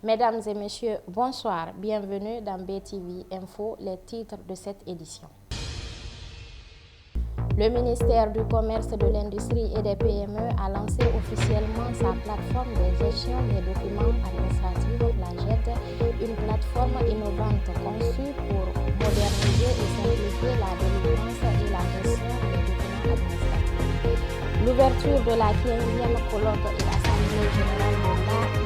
Mesdames et messieurs, bonsoir. Bienvenue dans BTV Info, les titres de cette édition. Le ministère du Commerce, de l'Industrie et des PME a lancé officiellement sa plateforme de gestion des documents administratifs, la GED, une plateforme innovante conçue pour moderniser et simplifier la délivrance et la gestion des documents administratifs. L'ouverture de la 15e colloque et l'Assemblée générale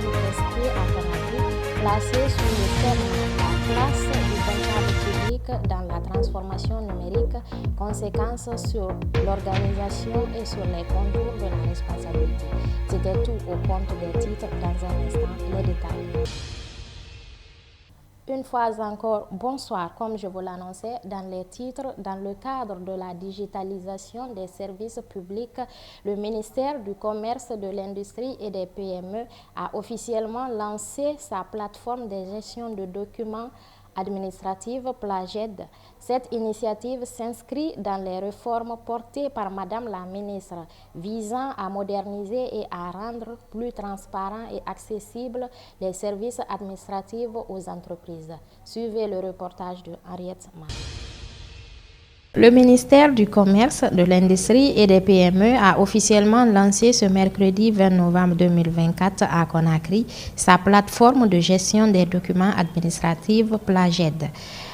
de l'AISP à Conakry, placée sous le thème La place du comptable public dans la transformation numérique, conséquences sur l'organisation et sur les contours de la responsabilité. C'était tout au compte des titres. Dans un instant, les détails. Une fois encore, bonsoir. Comme je vous l'annonçais dans les titres, dans le cadre de la digitalisation des services publics, le ministère du Commerce, de l'Industrie et des PME a officiellement lancé sa plateforme de gestion de documents administrative PlaGED. Cette initiative s'inscrit dans les réformes portées par Madame la ministre visant à moderniser et à rendre plus transparents et accessibles les services administratifs aux entreprises. Suivez le reportage de Henriette Mar. Le ministère du Commerce, de l'Industrie et des PME a officiellement lancé ce mercredi 20 novembre 2024 à Conakry sa plateforme de gestion des documents administratifs PlaGED.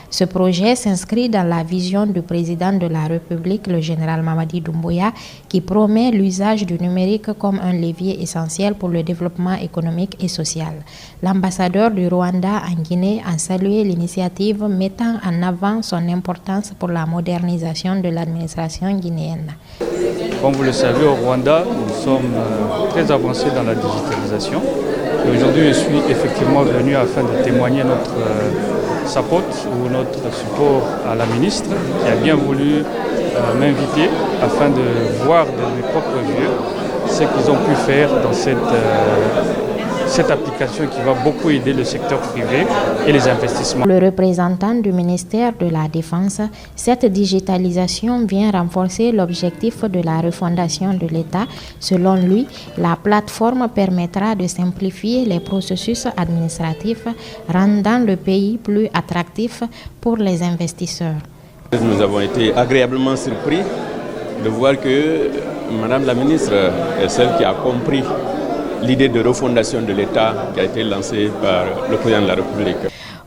Ce projet s'inscrit dans la vision du président de la République, le général Mamadi Doumbouya, qui promet l'usage du numérique comme un levier essentiel pour le développement économique et social. L'ambassadeur du Rwanda en Guinée a salué l'initiative, mettant en avant son importance pour la modernisation de l'administration guinéenne. Comme vous le savez, au Rwanda, nous sommes très avancés dans la digitalisation. Et aujourd'hui, je suis effectivement venu afin de témoigner notre support ou notre support à la ministre qui a bien voulu m'inviter afin de voir de mes propres yeux ce qu'ils ont pu faire dans cette application qui va beaucoup aider le secteur privé et les investissements. Le représentant du ministère de la Défense, cette digitalisation vient renforcer l'objectif de la refondation de l'État. Selon lui, la plateforme permettra de simplifier les processus administratifs, rendant le pays plus attractif pour les investisseurs. Nous avons été agréablement surpris de voir que Madame la ministre est celle qui a compris l'idée de refondation de l'État qui a été lancée par le président de la République.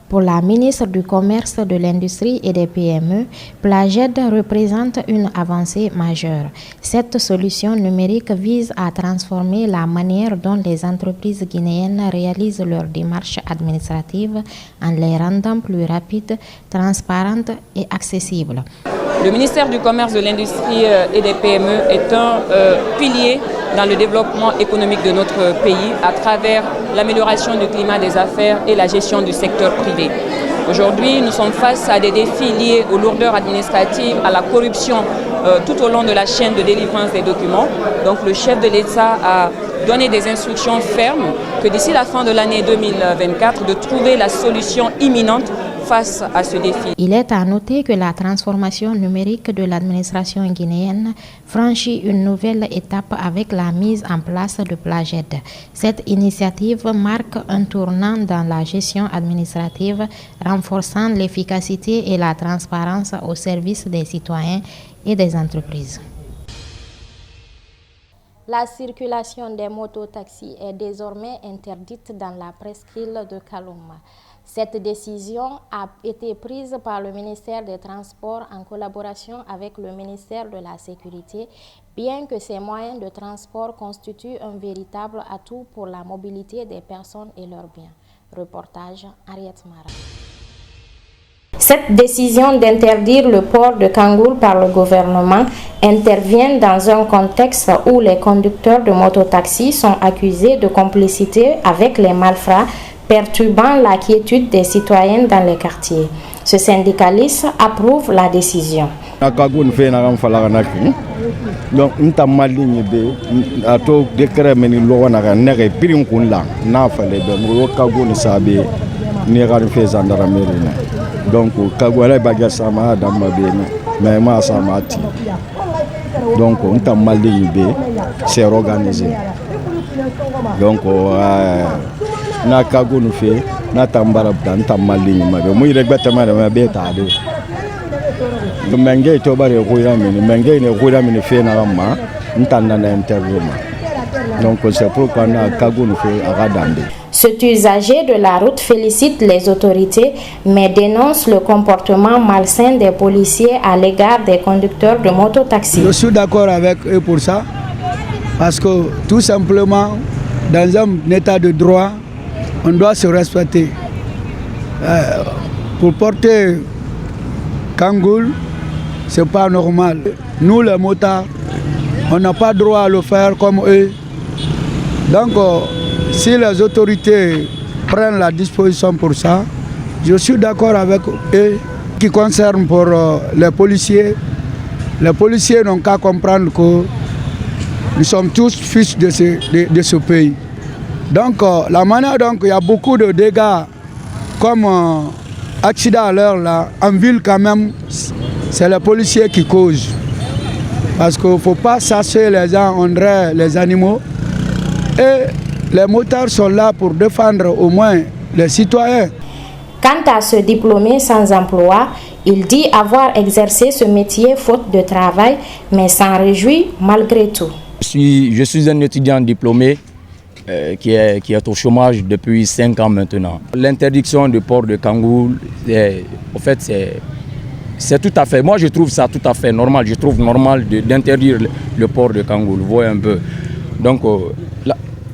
Pour la ministre du Commerce, de l'Industrie et des PME, PlaGED représente une avancée majeure. Cette solution numérique vise à transformer la manière dont les entreprises guinéennes réalisent leurs démarches administratives en les rendant plus rapides, transparentes et accessibles. Le ministère du Commerce, de l'Industrie et des PME est un pilier dans le développement économique de notre pays à travers l'amélioration du climat des affaires et la gestion du secteur privé. Aujourd'hui, nous sommes face à des défis liés aux lourdeurs administratives, à la corruption tout au long de la chaîne de délivrance des documents. Donc le chef de l'État a donné des instructions fermes que d'ici la fin de l'année 2024, de trouver la solution imminente face à ce défi. Il est à noter que la transformation numérique de l'administration guinéenne franchit une nouvelle étape avec la mise en place de PlaGED. Cette initiative marque un tournant dans la gestion administrative, renforçant l'efficacité et la transparence au service des citoyens et des entreprises. La circulation des mototaxis est désormais interdite dans la presqu'île de Kalouma. Cette décision a été prise par le ministère des Transports en collaboration avec le ministère de la Sécurité, bien que ces moyens de transport constituent un véritable atout pour la mobilité des personnes et leurs biens. Reportage Henriette Mara. Cette décision d'interdire le port de kangourou par le gouvernement intervient dans un contexte où les conducteurs de mototaxis sont accusés de complicité avec les malfrats, perturbant la quiétude des citoyens dans les quartiers. Ce syndicaliste approuve la décision. Donc, nous avons dit que nous donc, Kagwala Bagasama Damabene, Mema Samati. Donc, on t'a mal dit, c'est organisé. Donc, na kago no fe na tambara dan tamali ni mabe mu ire gbata ma ma be ta de menge to bare ko ira mini menge ne ko ira mini fe na ma ntanda na interview ma donc c'est pourquoi na kago no fe aga dande. Cet usager de la route félicite les autorités mais dénonce le comportement malsain des policiers à l'égard des conducteurs de mototaxi. Je suis d'accord avec eux pour ça parce que tout simplement dans un état de droit on doit se respecter. Pour porter kangoul, c'est pas normal. Nous les motards, on n'a pas droit à le faire comme eux. Donc si les autorités prennent la disposition pour ça, je suis d'accord avec eux. Qui concerne pour les policiers n'ont qu'à comprendre que nous sommes tous fils de ce pays. Donc la manière dont il y a beaucoup de dégâts comme accidents à l'heure là, en ville quand même, c'est les policiers qui causent. Parce qu'il ne faut pas chasser les gens, on dirait les animaux. Et les motards sont là pour défendre au moins les citoyens. Quant à ce diplômé sans emploi, il dit avoir exercé ce métier faute de travail, mais s'en réjouit malgré tout. Je suis un étudiant diplômé qui est au chômage depuis 5 ans maintenant. L'interdiction du port de kangoul, en fait, c'est tout à fait, moi je trouve ça tout à fait normal. Je trouve normal d'interdire le port de kangoul, vous voyez un peu. Donc,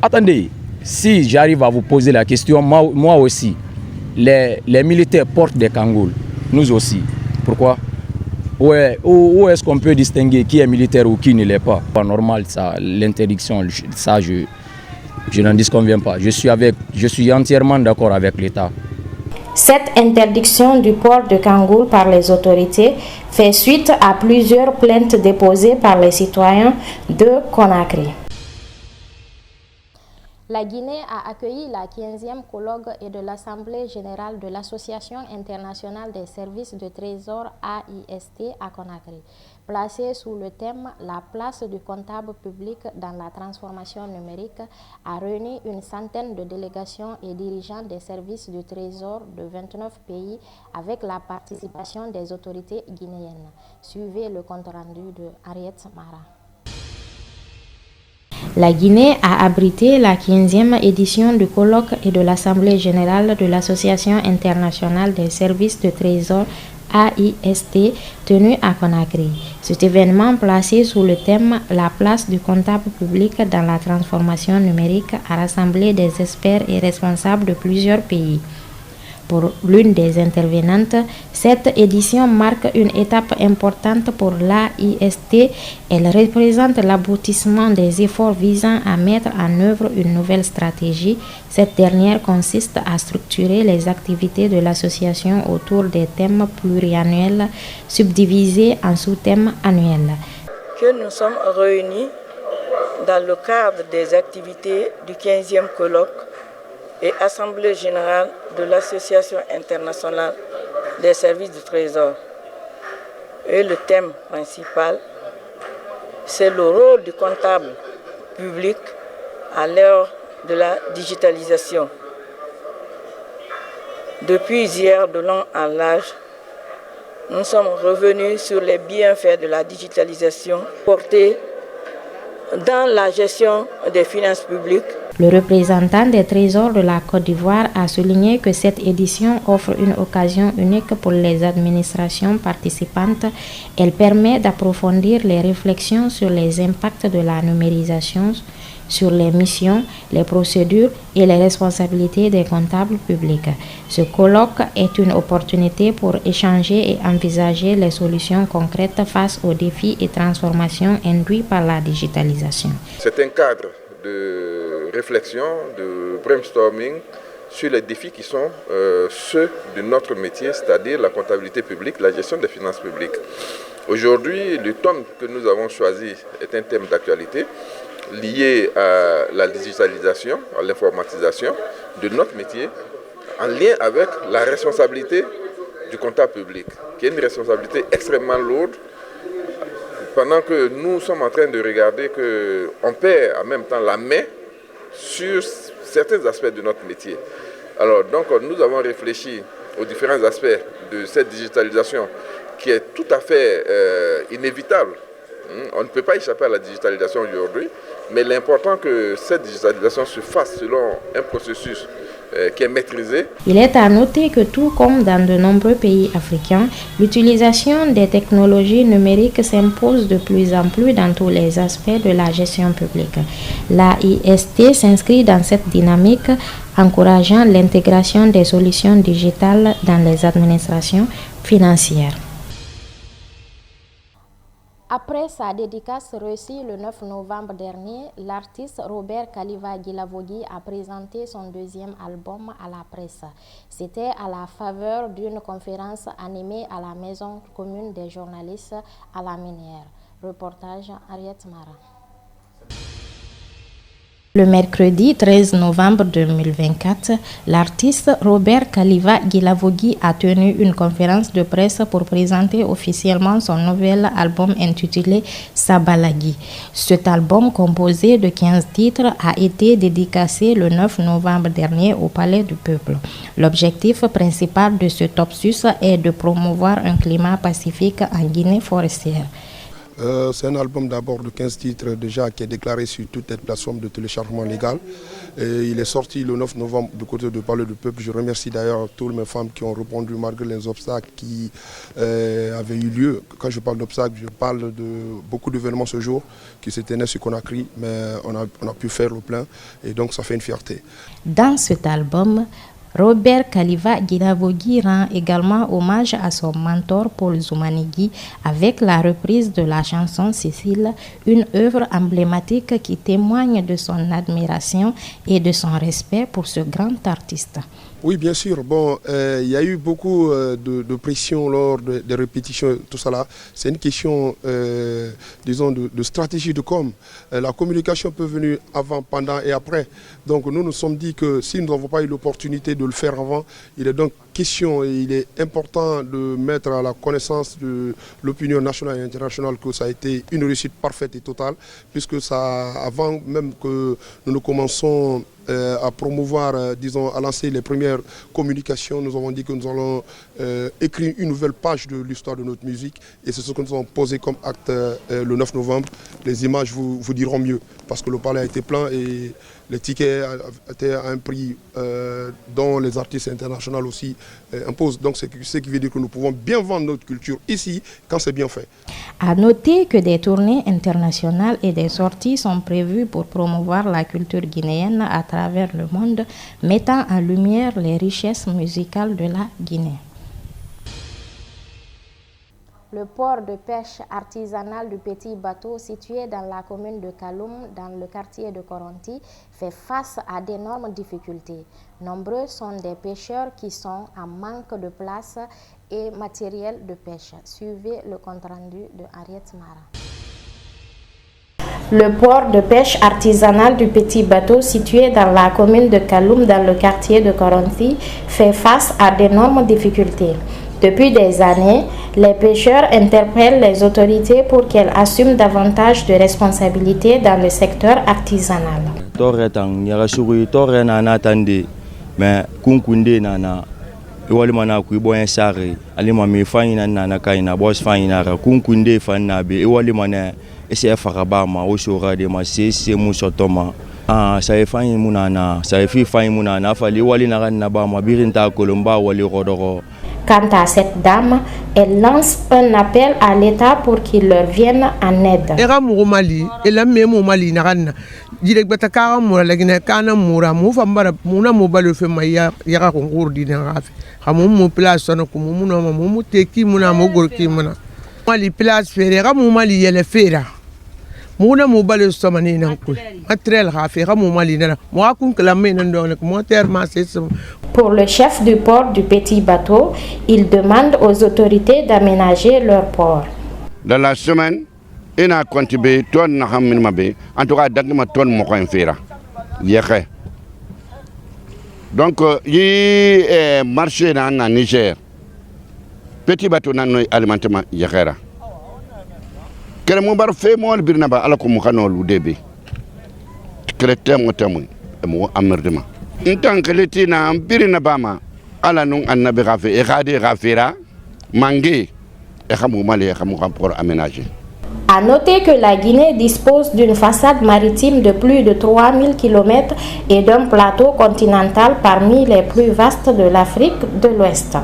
attendez, si j'arrive à vous poser la question, moi aussi, les militaires portent des kangouls, nous aussi. Pourquoi? Où est-ce qu'on peut distinguer qui est militaire ou qui ne l'est pas? Pas normal ça, l'interdiction, ça je n'en disconviens pas. Je suis entièrement d'accord avec l'État. Cette interdiction du port de kangoul par les autorités fait suite à plusieurs plaintes déposées par les citoyens de Conakry. La Guinée a accueilli la 15e colloque et de l'Assemblée générale de l'Association internationale des services de trésor AIST à Conakry. Placée sous le thème « La place du comptable public dans la transformation numérique », a réuni une centaine de délégations et dirigeants des services du trésor de 29 pays avec la participation des autorités guinéennes. Suivez le compte-rendu de Henriette Mara. La Guinée a abrité la 15e édition du colloque et de l'Assemblée générale de l'Association internationale des services de trésor AIST tenu à Conakry. Cet événement placé sous le thème « La place du comptable public dans la transformation numérique » a rassemblé des experts et responsables de plusieurs pays. Pour l'une des intervenantes, cette édition marque une étape importante pour l'AIST. Elle représente l'aboutissement des efforts visant à mettre en œuvre une nouvelle stratégie. Cette dernière consiste à structurer les activités de l'association autour des thèmes pluriannuels subdivisés en sous-thèmes annuels. Que nous sommes réunis dans le cadre des activités du 15e colloque et Assemblée générale de l'Association internationale des services du trésor. Et le thème principal, c'est le rôle du comptable public à l'heure de la digitalisation. Depuis hier de long en large, nous sommes revenus sur les bienfaits de la digitalisation portés dans la gestion des finances publiques. Le représentant des trésors de la Côte d'Ivoire a souligné que cette édition offre une occasion unique pour les administrations participantes. Elle permet d'approfondir les réflexions sur les impacts de la numérisation, sur les missions, les procédures et les responsabilités des comptables publics. Ce colloque est une opportunité pour échanger et envisager les solutions concrètes face aux défis et transformations induits par la digitalisation. C'est un cadre de réflexion, de brainstorming sur les défis qui sont ceux de notre métier, c'est-à-dire la comptabilité publique, la gestion des finances publiques. Aujourd'hui, le thème que nous avons choisi est un thème d'actualité lié à la digitalisation, à l'informatisation de notre métier, en lien avec la responsabilité du comptable public, qui est une responsabilité extrêmement lourde, pendant que nous sommes en train de regarder qu'on perd en même temps la main sur certains aspects de notre métier. Alors donc nous avons réfléchi aux différents aspects de cette digitalisation qui est tout à fait inévitable. On ne peut pas échapper à la digitalisation aujourd'hui, mais l'important que cette digitalisation se fasse selon un processus qui est maîtrisé. Il est à noter que tout comme dans de nombreux pays africains, l'utilisation des technologies numériques s'impose de plus en plus dans tous les aspects de la gestion publique. L'AIST s'inscrit dans cette dynamique, encourageant l'intégration des solutions digitales dans les administrations financières. Après sa dédicace reçue le 9 novembre dernier, l'artiste Robert Kaliva Guilavogui a présenté son deuxième album à la presse. C'était à la faveur d'une conférence animée à la Maison commune des journalistes à la Minière. Reportage Ariette Mara. Le mercredi 13 novembre 2024, l'artiste Robert Kaliva Guilavogui a tenu une conférence de presse pour présenter officiellement son nouvel album intitulé Sabalagi. Cet album, composé de 15 titres, a été dédicacé le 9 novembre dernier au Palais du Peuple. L'objectif principal de cet opus est de promouvoir un climat pacifique en Guinée forestière. C'est un album d'abord de 15 titres déjà qui est déclaré sur toute cette plateforme de téléchargement légal. Et il est sorti le 9 novembre du côté du Palais du Peuple. Je remercie d'ailleurs toutes mes femmes qui ont répondu malgré les obstacles qui avaient eu lieu. Quand je parle d'obstacles, je parle de beaucoup d'événements ce jour qui s'étaient nés sur Conakry, mais on a pu faire le plein et donc ça fait une fierté. Dans cet album, Robert Kaliva Guilavogui rend également hommage à son mentor Paul Zoumanigui avec la reprise de la chanson Cécile, une œuvre emblématique qui témoigne de son admiration et de son respect pour ce grand artiste. Oui, bien sûr. Bon, il y a eu beaucoup de pression lors des répétitions, tout ça là. C'est une question, disons, de stratégie de com. La communication peut venir avant, pendant et après. Donc nous nous sommes dit que si nous n'avons pas eu l'opportunité de le faire avant, il est donc question et il est important de mettre à la connaissance de l'opinion nationale et internationale que ça a été une réussite parfaite et totale, puisque ça, avant même que nous ne commençons à promouvoir, disons, à lancer les premières communications, nous avons dit que nous allons écrire une nouvelle page de l'histoire de notre musique et c'est ce que nous avons posé comme acte le 9 novembre. Les images vous diront mieux parce que le palais a été plein et les tickets étaient à un prix dont les artistes internationaux aussi imposent. Donc c'est ce qui veut dire que nous pouvons bien vendre notre culture ici quand c'est bien fait. À noter que des tournées internationales et des sorties sont prévues pour promouvoir la culture guinéenne à travers le monde, mettant en lumière les richesses musicales de la Guinée. Le port de pêche artisanal du Petit Bateau, situé dans la commune de Kaloum, dans le quartier de Koronti, fait face à d'énormes difficultés. Nombreux sont des pêcheurs qui sont en manque de place et matériel de pêche. Suivez le compte-rendu de Ariette Mara. Le port de pêche artisanal du Petit Bateau, situé dans la commune de Kaloum, dans le quartier de Koronti, fait face à d'énormes difficultés. Depuis des années, les pêcheurs interpellent les autorités pour qu'elles assument davantage de responsabilités dans le secteur artisanal. Quant à cette dame, elle lance un appel à l'État pour qu'il leur vienne en aide. Pour le chef du port du Petit Bateau, il demande aux autorités d'aménager leur port. Dans la semaine, il a contribué tonne na hamminmabe, en tout cas d'agma tonne mo ko fera. Yeke. Donc yi marché na Niger. Petit Bateau na no alimentement yekera. Kere mo bar fe mo birna ba ala ko mo kanol udebe. Kere temo temo. mo amerdema intan keleti na ambiri na bama ala nun annabi gafe e gade gafera mangé e xamu mali xamu xam pour aménager. À noter que la Guinée dispose d'une façade maritime de plus de 3000 km et d'un plateau continental parmi les plus vastes de l'Afrique de l'Ouest.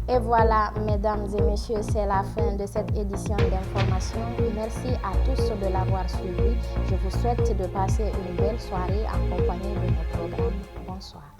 Et voilà, mesdames et messieurs, c'est la fin de cette édition d'information. Merci à tous de l'avoir suivi. Je vous souhaite de passer une belle soirée en compagnie de nos programmes. Bonsoir.